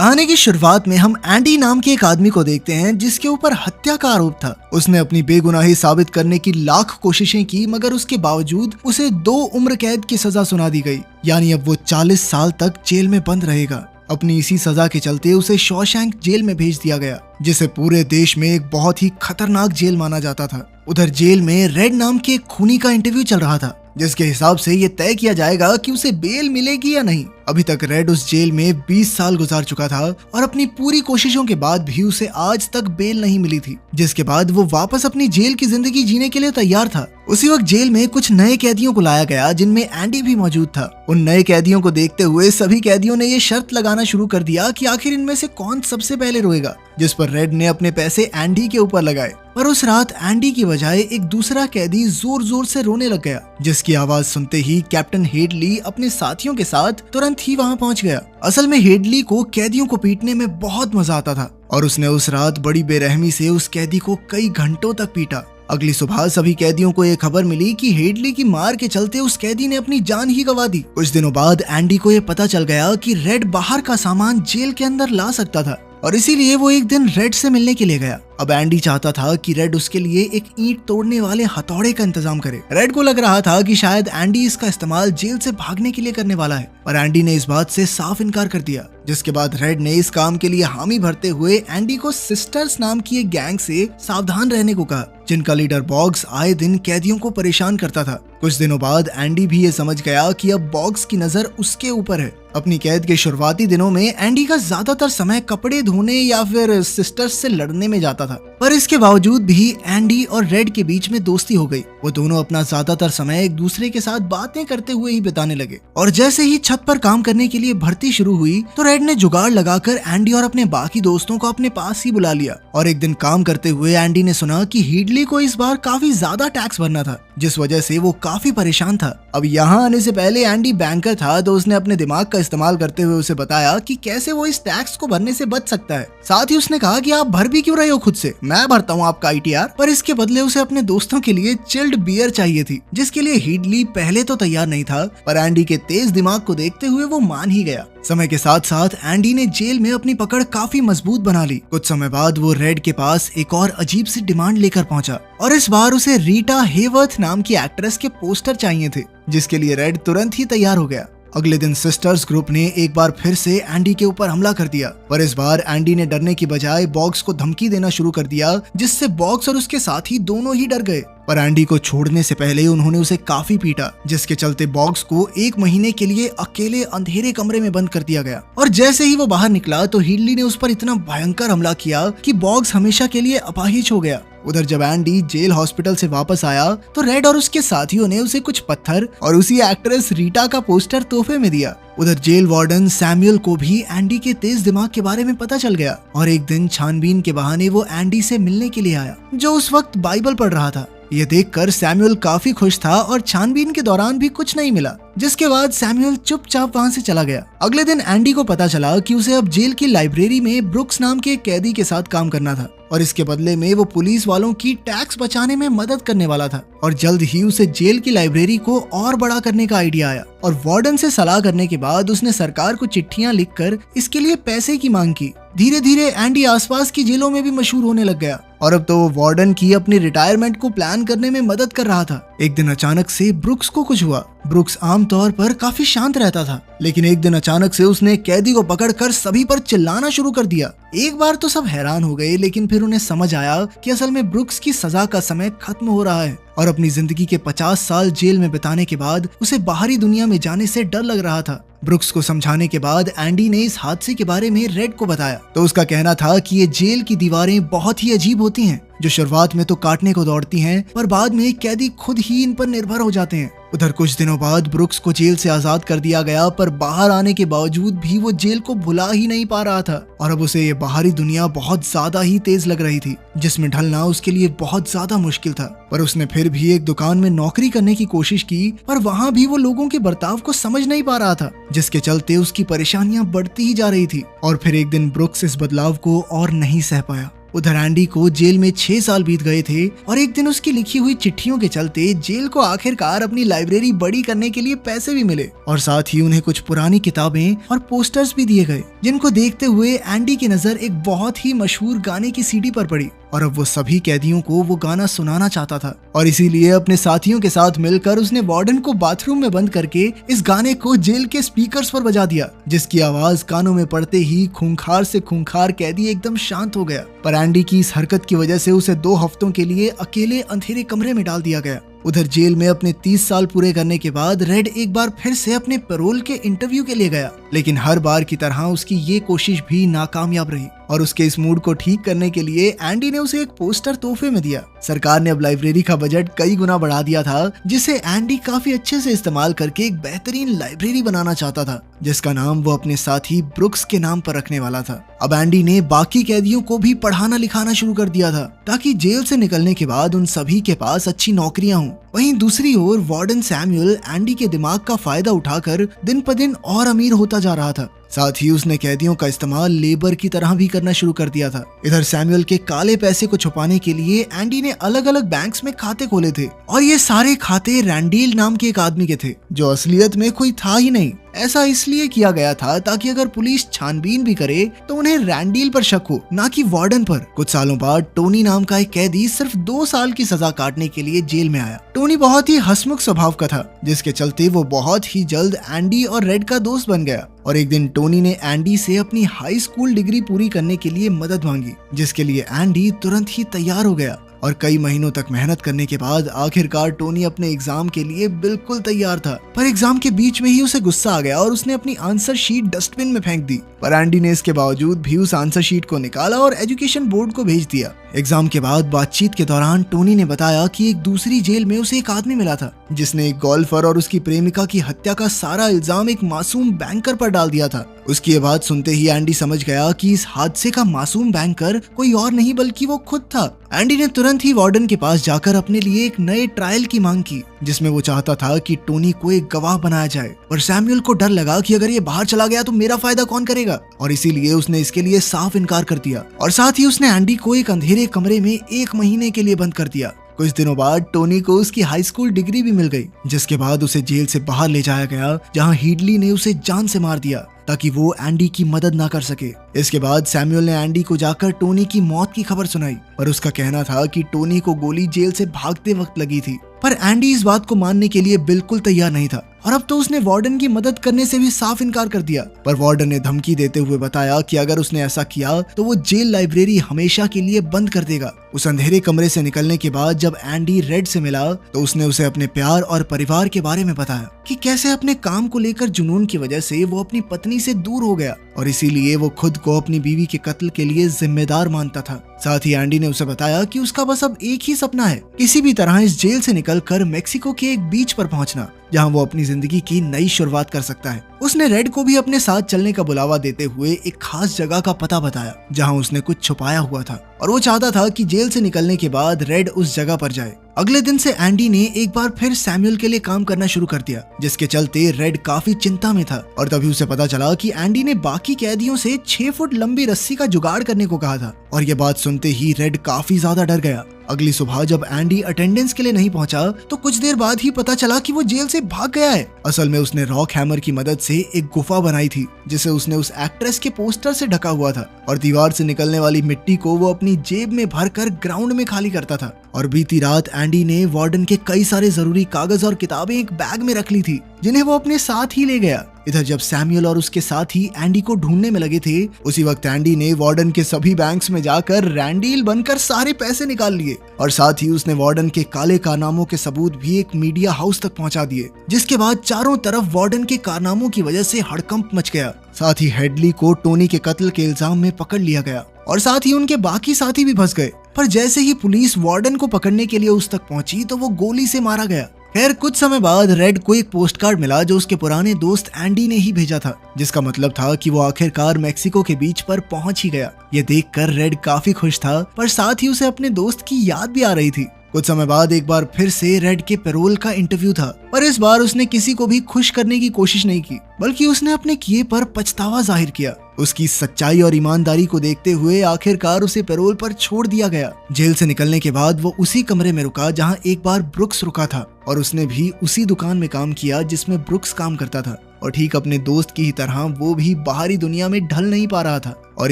कहानी की शुरुआत में हम एंडी नाम के एक आदमी को देखते हैं जिसके ऊपर हत्या का आरोप था। उसने अपनी बेगुनाही साबित करने की लाख कोशिशें की, मगर उसके बावजूद उसे 2 उम्र कैद की सजा सुना दी गई। यानी अब वो 40 साल तक जेल में बंद रहेगा। अपनी इसी सजा के चलते उसे शॉशैंक जेल में भेज दिया गया, जिसे पूरे देश में एक बहुत ही खतरनाक जेल माना जाता था। उधर जेल में रेड नाम के एक खूनी का इंटरव्यू चल रहा था, जिसके हिसाब से ये तय किया जाएगा कि उसे बेल मिलेगी या नहीं। अभी तक रेड उस जेल में 20 साल गुजार चुका था और अपनी पूरी कोशिशों के बाद भी उसे आज तक बेल नहीं मिली थी, जिसके बाद वो वापस अपनी जेल की जिंदगी जीने के लिए तैयार था। उसी वक्त जेल में कुछ नए कैदियों को लाया गया, जिनमें एंडी भी मौजूद था। उन नए कैदियों को देखते हुए सभी कैदियों ने ये शर्त लगाना शुरू कर दिया कि आखिर इनमें से कौन सबसे पहले रोएगा, जिस पर रेड ने अपने पैसे एंडी के ऊपर लगाए। पर उस रात एंडी की बजाय एक दूसरा कैदी जोर जोर से रोने लग गया, जिसकी आवाज सुनते ही कैप्टन हेडली अपने साथियों के साथ तुरंत ही वहां पहुंच गया। असल में हेडली को कैदियों को पीटने में बहुत मजा आता था और उसने उस रात बड़ी बेरहमी से उस कैदी को कई घंटों तक पीटा। अगली सुबह सभी कैदियों को ये खबर मिली कि हेडली की मार के चलते उस कैदी ने अपनी जान ही गंवा दी। कुछ दिनों बाद एंडी को ये पता चल गया कि रेड बाहर का सामान जेल के अंदर ला सकता था और इसीलिए वो एक दिन रेड से मिलने के लिए गया। अब एंडी चाहता था कि रेड उसके लिए एक ईंट तोड़ने वाले हथौड़े का इंतजाम करे। रेड को लग रहा था कि शायद एंडी इसका इस्तेमाल जेल से भागने के लिए करने वाला है, पर एंडी ने इस बात से साफ इनकार कर दिया। जिसके बाद रेड ने इस काम के लिए हामी भरते हुए एंडी को सिस्टर्स नाम की एक गैंग से सावधान रहने को कहा, जिनका लीडर बॉग्स आए दिन कैदियों को परेशान करता था। कुछ दिनों बाद एंडी भी ये समझ गया कि अब बॉग्स की नजर उसके ऊपर है। अपनी कैद के शुरुआती दिनों में एंडी का ज्यादातर समय कपड़े धोने या फिर सिस्टर्स से लड़ने में जाता था, पर इसके बावजूद भी एंडी और रेड के बीच में दोस्ती हो गई। वो दोनों अपना ज्यादातर समय एक दूसरे के साथ बातें करते हुए ही बिताने लगे और जैसे ही छत पर काम करने के लिए भर्ती शुरू हुई तो रेड ने जुगाड़ लगाकर एंडी और अपने बाकी दोस्तों को अपने पास ही बुला लिया। और एक दिन काम करते हुए एंडी ने सुना कि हेडली को इस बार काफी ज्यादा टैक्स भरना था, जिस वजह से वो काफी परेशान था। अब यहाँ आने से पहले एंडी बैंकर था, तो उसने अपने दिमाग का इस्तेमाल करते हुए उसे बताया कि कैसे वो इस टैक्स को भरने से बच सकता है। साथ ही उसने कहा कि आप भर भी क्यों रहे हो खुद से, मैं भरता हूँ आपका ITR। पर इसके बदले उसे अपने दोस्तों के लिए चिल्ड बियर चाहिए थी, जिसके लिए हेडली पहले तो तैयार नहीं था, पर एंडी के तेज दिमाग को देखते हुए वो मान ही गया। समय के साथ साथ एंडी ने जेल में अपनी पकड़ काफी मजबूत बना ली। कुछ समय बाद वो रेड के पास एक और अजीब सी डिमांड लेकर पहुंचा और इस बार उसे रीटा हेवर्थ नाम की एक्ट्रेस के पोस्टर चाहिए थे, जिसके लिए रेड तुरंत ही तैयार हो गया। अगले दिन सिस्टर्स ग्रुप ने एक बार फिर से एंडी के ऊपर हमला कर दिया, पर इस बार एंडी ने डरने की बजाय बॉक्स को धमकी देना शुरू कर दिया, जिससे बॉक्स और उसके साथी दोनों ही डर गए। पर एंडी को छोड़ने से पहले उन्होंने उसे काफी पीटा, जिसके चलते बॉक्स को 1 महीने के लिए अकेले अंधेरे कमरे में बंद कर दिया गया। और जैसे ही वो बाहर निकला तो हेडली ने उस पर इतना भयंकर हमला किया कि बॉक्स हमेशा के लिए अपाहिज हो गया। उधर जब एंडी जेल हॉस्पिटल से वापस आया तो रेड और उसके साथियों ने उसे कुछ पत्थर और उसी एक्ट्रेस रीटा का पोस्टर तोहफे में दिया। उधर जेल वार्डन सैमुअल को भी एंडी के तेज दिमाग के बारे में पता चल गया और एक दिन छानबीन के बहाने वो एंडी से मिलने के लिए आया, जो उस वक्त बाइबल पढ़ रहा था। ये देखकर सैमुअल काफी खुश था और छानबीन के दौरान भी कुछ नहीं मिला, जिसके बाद सैमुअल चुपचाप वहां से चला गया। अगले दिन एंडी को पता चला कि उसे अब जेल की लाइब्रेरी में ब्रुक्स नाम के एक कैदी के साथ काम करना था और इसके बदले में वो पुलिस वालों की टैक्स बचाने में मदद करने वाला था। और जल्द ही उसे जेल की लाइब्रेरी को और बड़ा करने का आइडिया आया और वार्डन से सलाह करने के बाद उसने सरकार को चिट्ठियां लिखकर इसके लिए पैसे की मांग की। धीरे धीरे एंडी आसपास की जेलों में भी मशहूर होने लग गया और अब तो वो वार्डन की अपनी रिटायरमेंट को प्लान करने में मदद कर रहा था। एक दिन अचानक से ब्रुक्स को कुछ हुआ। ब्रुक्स आमतौर पर काफी शांत रहता था, लेकिन एक दिन अचानक से उसने कैदी को पकड़कर सभी पर चिल्लाना शुरू कर दिया। एक बार तो सब हैरान हो गए, लेकिन फिर उन्हें समझ आया कि असल में ब्रुक्स की सजा का समय खत्म हो रहा है और अपनी जिंदगी के 50 साल जेल में बिताने के बाद उसे बाहरी दुनिया में जाने से डर लग रहा था। ब्रुक्स को समझाने के बाद एंडी ने इस हादसे के बारे में रेड को बताया, तो उसका कहना था कि ये जेल की दीवारें बहुत ही अजीब होती हैं, जो शुरुआत में तो काटने को दौड़ती हैं, पर बाद में कैदी खुद ही इन पर निर्भर हो जाते हैं। उधर कुछ दिनों बाद ब्रुक्स को जेल से आजाद कर दिया गया, पर बाहर आने के बावजूद भी वो जेल को भुला ही नहीं पा रहा था और अब उसे ये बाहरी दुनिया बहुत ज्यादा ही तेज लग रही थी, जिसमें ढलना उसके लिए बहुत ज्यादा मुश्किल था। पर उसने फिर भी एक दुकान में नौकरी करने की कोशिश की, पर वहाँ भी वो लोगों के बर्ताव को समझ नहीं पा रहा था, जिसके चलते उसकी परेशानियां बढ़ती ही जा रही थी। और फिर एक दिन ब्रुक्स इस बदलाव को और नहीं सह पाया उधर एंडी को जेल में 6 साल बीत गए थे और एक दिन उसकी लिखी हुई चिट्ठियों के चलते जेल को आखिरकार अपनी लाइब्रेरी बड़ी करने के लिए पैसे भी मिले और साथ ही उन्हें कुछ पुरानी किताबें और पोस्टर्स भी दिए गए, जिनको देखते हुए एंडी की नजर एक बहुत ही मशहूर गाने की सीडी पर पड़ी और अब वो सभी कैदियों को वो गाना सुनाना चाहता था और इसीलिए अपने साथियों के साथ मिलकर उसने वार्डन को बाथरूम में बंद करके इस गाने को जेल के स्पीकर्स पर बजा दिया, जिसकी आवाज कानों में पड़ते ही खूंखार से खूंखार कैदी एकदम शांत हो गया। पर एंडी की इस हरकत की वजह से उसे 2 हफ्तों के लिए अकेले अंधेरे कमरे में डाल दिया गया। उधर जेल में अपने 30 साल पूरे करने के बाद रेड एक बार फिर से अपने पैरोल के इंटरव्यू के लिए गया, लेकिन हर बार की तरह उसकी ये कोशिश भी नाकामयाब रही और उसके इस मूड को ठीक करने के लिए एंडी ने उसे एक पोस्टर तोहफे में दिया। सरकार ने अब लाइब्रेरी का बजट कई गुना बढ़ा दिया था, जिसे एंडी काफी अच्छे से इस्तेमाल करके एक बेहतरीन लाइब्रेरी बनाना चाहता था, जिसका नाम वो अपने साथी ब्रुक्स के नाम पर रखने वाला था। अब एंडी ने बाकी कैदियों को भी पढ़ाना लिखाना शुरू कर दिया था ताकि जेल से निकलने के बाद उन सभी के पास अच्छी नौकरियां हों। वहीं दूसरी ओर वार्डन सैमुअल एंडी के दिमाग का फायदा उठाकर दिन पर दिन और अमीर होता जा रहा था। साथ ही उसने कैदियों का इस्तेमाल लेबर की तरह भी करना शुरू कर दिया था। इधर सैमुअल के काले पैसे को छुपाने के लिए एंडी ने अलग अलग बैंक्स में खाते खोले थे और ये सारे खाते रैंडील नाम के एक आदमी के थे, जो असलियत में कोई था ही नहीं। ऐसा इसलिए किया गया था ताकि अगर पुलिस छानबीन भी करे तो उन्हें रैंडील पर शक हो, ना कि वार्डन पर। कुछ सालों बाद टोनी नाम का एक कैदी सिर्फ 2 साल की सजा काटने के लिए जेल में आया। टोनी बहुत ही हंसमुख स्वभाव का था, जिसके चलते वो बहुत ही जल्द एंडी और रेड का दोस्त बन गया और एक दिन टोनी ने एंडी से अपनी हाई स्कूल डिग्री पूरी करने के लिए मदद मांगी, जिसके लिए एंडी तुरंत ही तैयार हो गया और कई महीनों तक मेहनत करने के बाद आखिरकार टोनी अपने एग्जाम के लिए बिल्कुल तैयार था। पर एग्जाम के बीच में ही उसे गुस्सा आ गया और उसने अपनी आंसर शीट डस्टबिन में फेंक दी। पर एंडी ने इसके बावजूद भी उस आंसर शीट को निकाला और एजुकेशन बोर्ड को भेज दिया। एग्जाम के बाद बातचीत के दौरान टोनी ने बताया कि एक दूसरी जेल में उसे एक आदमी मिला था, जिसने एक गोल्फर और उसकी प्रेमिका की हत्या का सारा इल्जाम एक मासूम बैंकर पर डाल दिया था। उसकी ये बात सुनते ही एंडी समझ गया कि इस हादसे का मासूम बैंकर कोई और नहीं बल्कि वो खुद था। एंडी ने तुरंत ही वार्डन के पास जाकर अपने लिए एक नए ट्रायल की मांग की, जिसमें वो चाहता था कि टोनी को एक गवाह बनाया जाए। और सैमुअल को डर लगा कि अगर ये बाहर चला गया तो मेरा फायदा कौन करेगा, और इसीलिए उसने इसके लिए साफ इनकार कर दिया और साथ ही उसने एंडी को एक अंधेरे कमरे में 1 महीने के लिए बंद कर दिया। कुछ दिनों बाद टोनी को उसकी हाई स्कूल डिग्री भी मिल गई, जिसके बाद उसे जेल से बाहर ले जाया गया, जहां हीडली ने उसे जान से मार दिया ताकि वो एंडी की मदद ना कर सके। इसके बाद सैमुअल ने एंडी को जाकर टोनी की मौत की खबर सुनाई, पर उसका कहना था कि टोनी को गोली जेल से भागते वक्त लगी थी। पर एंडी इस बात को मानने के लिए बिल्कुल तैयार नहीं था और अब तो उसने वार्डन की मदद करने से भी साफ इनकार कर दिया। पर वार्डन ने धमकी देते हुए बताया कि अगर उसने ऐसा किया तो वो जेल लाइब्रेरी हमेशा के लिए बंद कर देगा। उस अंधेरे कमरे से निकलने के बाद जब एंडी रेड से मिला तो उसने उसे अपने प्यार और परिवार के बारे में बताया कि कैसे अपने काम को लेकर जुनून की वजह से वो अपनी पत्नी से दूर हो गया और इसीलिए वो खुद को अपनी बीवी के कत्ल के लिए जिम्मेदार मानता था। साथ ही एंडी ने उसे बताया कि उसका बस अब एक ही सपना है, किसी भी तरह इस जेल से निकलकर मेक्सिको के एक बीच पर पहुंचना, जहां वो अपनी जिंदगी की नई शुरुआत कर सकता है। उसने रेड को भी अपने साथ चलने का बुलावा देते हुए एक खास जगह का पता बताया, जहां उसने कुछ छुपाया हुआ था और वो चाहता था कि जेल से निकलने के बाद रेड उस जगह पर जाए। अगले दिन से एंडी ने एक बार फिर सैमुअल के लिए काम करना शुरू कर दिया, जिसके चलते रेड काफी चिंता में था और तभी उसे पता चला कि एंडी ने बाकी कैदियों से 6 फुट लंबी रस्सी का जुगाड़ करने को कहा था और ये बात सुनते ही रेड काफी ज्यादा डर गया। अगली सुबह जब एंडी अटेंडेंस के लिए नहीं पहुंचा तो कुछ देर बाद ही पता चला कि वो जेल से भाग गया है। असल में उसने रॉक हैमर की मदद से एक गुफा बनाई थी, जिसे उसने उस एक्ट्रेस के पोस्टर से ढका हुआ था और दीवार से निकलने वाली मिट्टी को वो अपनी जेब में भरकर ग्राउंड में खाली करता था। और बीती रात एंडी ने वार्डन के कई सारे जरूरी कागज और किताबें एक बैग में रख ली थी, जिन्हें वो अपने साथ ही ले गया। इधर जब सैमुअल और उसके साथी एंडी को ढूंढने में लगे थे, उसी वक्त एंडी ने वार्डन के सभी बैंक्स में जाकर रैंडील बनकर सारे पैसे निकाल लिए और साथ ही उसने वार्डन के काले कारनामों के सबूत भी एक मीडिया हाउस तक पहुंचा दिए, जिसके बाद चारों तरफ वार्डन के कारनामों की वजह से हड़कंप मच गया। साथ ही हेडली को टोनी के कत्ल के इल्जाम में पकड़ लिया गया और साथ ही उनके बाकी साथी भी फंस गए। पर जैसे ही पुलिस वार्डन को पकड़ने के लिए उस तक पहुंची तो वो गोली से मारा गया। खैर कुछ समय बाद रेड को एक पोस्ट कार्ड मिला जो उसके पुराने दोस्त एंडी ने ही भेजा था, जिसका मतलब था कि वो आखिरकार मेक्सिको के बीच पर पहुंच ही गया। ये देखकर रेड काफी खुश था, पर साथ ही उसे अपने दोस्त की याद भी आ रही थी। कुछ समय बाद एक बार फिर से रेड के पैरोल का इंटरव्यू था, पर इस बार उसने किसी को भी खुश करने की कोशिश नहीं की, बल्कि उसने अपने किए पर पछतावा जाहिर किया उसकी सच्चाई और ईमानदारी को देखते हुए आखिरकार उसे पैरोल पर छोड़ दिया गया। जेल से निकलने के बाद वो उसी कमरे में रुका जहां एक बार ब्रुक्स रुका था और उसने भी उसी दुकान में काम किया जिसमें ब्रुक्स काम करता था। और ठीक अपने दोस्त की ही तरह वो भी बाहरी दुनिया में ढल नहीं पा रहा था और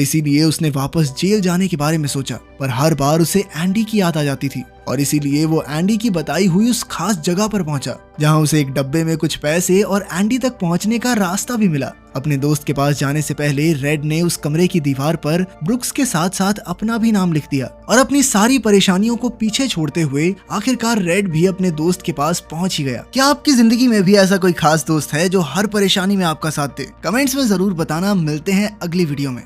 इसीलिए उसने वापस जेल जाने के बारे में सोचा। पर हर बार उसे एंडी की याद आ जाती थी और इसीलिए वो एंडी की बताई हुई उस खास जगह पर पहुंचा जहां उसे एक डब्बे में कुछ पैसे और एंडी तक पहुंचने का रास्ता भी मिला। अपने दोस्त के पास जाने से पहले रेड ने उस कमरे की दीवार पर ब्रुक्स के साथ साथ अपना भी नाम लिख दिया और अपनी सारी परेशानियों को पीछे छोड़ते हुए आखिरकार रेड भी अपने दोस्त के पास पहुंच ही गया। क्या आपकी जिंदगी में भी ऐसा कोई खास दोस्त है जो हर परेशानी में आपका साथ दे? कमेंट्स में जरूर बताना। मिलते हैं अगली वीडियो में।